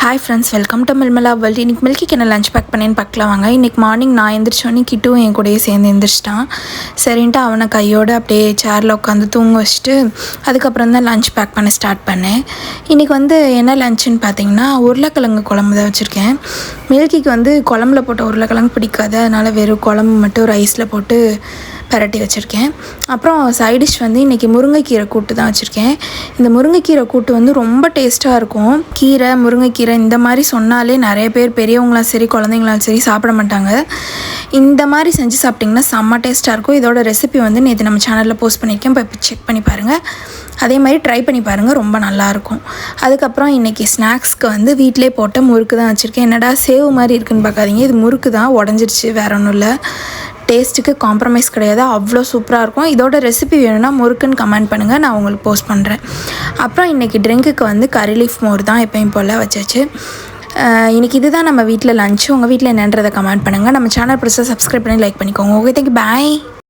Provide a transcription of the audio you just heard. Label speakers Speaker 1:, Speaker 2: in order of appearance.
Speaker 1: Hi friends, welcome to மில்மலா world. இன்றைக்கி மில்கிக்கு என்ன லஞ்ச் பேக் பண்ணேன்னு பார்க்கலாம் வாங்க. இன்றைக்கி மார்னிங் நான் எந்திரிச்சோன்னே கிட்டும் என் கூடயே சேர்ந்து எந்திரிச்சிட்டான். சரின்ட்டு அவனை கையோடு அப்படியே சேரில் உட்காந்து தூங்க வச்சுட்டு அதுக்கப்புறம் தான் லஞ்ச் பேக் பண்ண ஸ்டார்ட் பண்ணேன். இன்றைக்கி என்ன லஞ்சுன்னு பார்த்தீங்கன்னா உருளைக்கிழங்கு குழம்பு தான் வச்சுருக்கேன். மில்கிக்கு குழம்புல போட்ட உருளைக்கிழங்கு பிடிக்காது, அதனால் வெறும் குழம்பு மட்டும் ரைஸில் போட்டு பரட்டி வச்சுருக்கேன். அப்புறம் சைடிஷ் இன்றைக்கி முருங்கைக்கீரை கூட்டு தான் வச்சுருக்கேன். இந்த முருங்கைக்கீரை கூட்டு ரொம்ப டேஸ்ட்டாக இருக்கும். கீரை, முருங்கைக்கீரை இந்த மாதிரி சொன்னாலே நிறைய பேர் பெரியவங்களாம் சரி குழந்தைங்களாம் சரி சாப்பிட மாட்டாங்க. இந்த மாதிரி செஞ்சு சாப்பிட்டிங்கன்னா செம்ம டேஸ்ட்டாக இருக்கும். இதோட ரெசிபி நேற்று நம்ம சேனலில் போஸ்ட் பண்ணியிருக்கேன், இப்போ செக் பண்ணி பாருங்கள். அதே மாதிரி ட்ரை பண்ணி பாருங்கள், ரொம்ப நல்லாயிருக்கும். அதுக்கப்புறம் இன்றைக்கி ஸ்நாக்ஸ்க்கு வீட்டிலே போட்ட முறுக்கு தான் வச்சுருக்கேன். என்னடா சேவு மாதிரி இருக்குதுன்னு பார்க்காதீங்க, இது முறுக்கு தான், உடஞ்சிருச்சு, வேற ஒன்றும் இல்லை. டேஸ்ட்டுக்கு காம்ப்ரமைஸ் கிடையாது, அவ்வளோ சூப்பராக இருக்கும். இதோட ரெசிபி வேணும்னா முறுக்குன்னு கமெண்ட் பண்ணுங்கள், நான் உங்களுக்கு போஸ்ட் பண்ணுறேன். அப்புறம் இன்றைக்கி ட்ரிங்க்குக்கு கறி லீஃப் மோர் தான் எப்பயும் போல் வச்சாச்சு. இன்றைக்கி இதுதான் நம்ம வீட்டில் லஞ்சு. உங்கள் வீட்டில் என்னன்றதை கமெண்ட் பண்ணுங்கள். நம்ம சேனல் புதுசாக சப்ஸ்கிரைப் பண்ணி லைக் பண்ணிக்கோங்க. ஓகே, தேங்க்யூ, பாய்.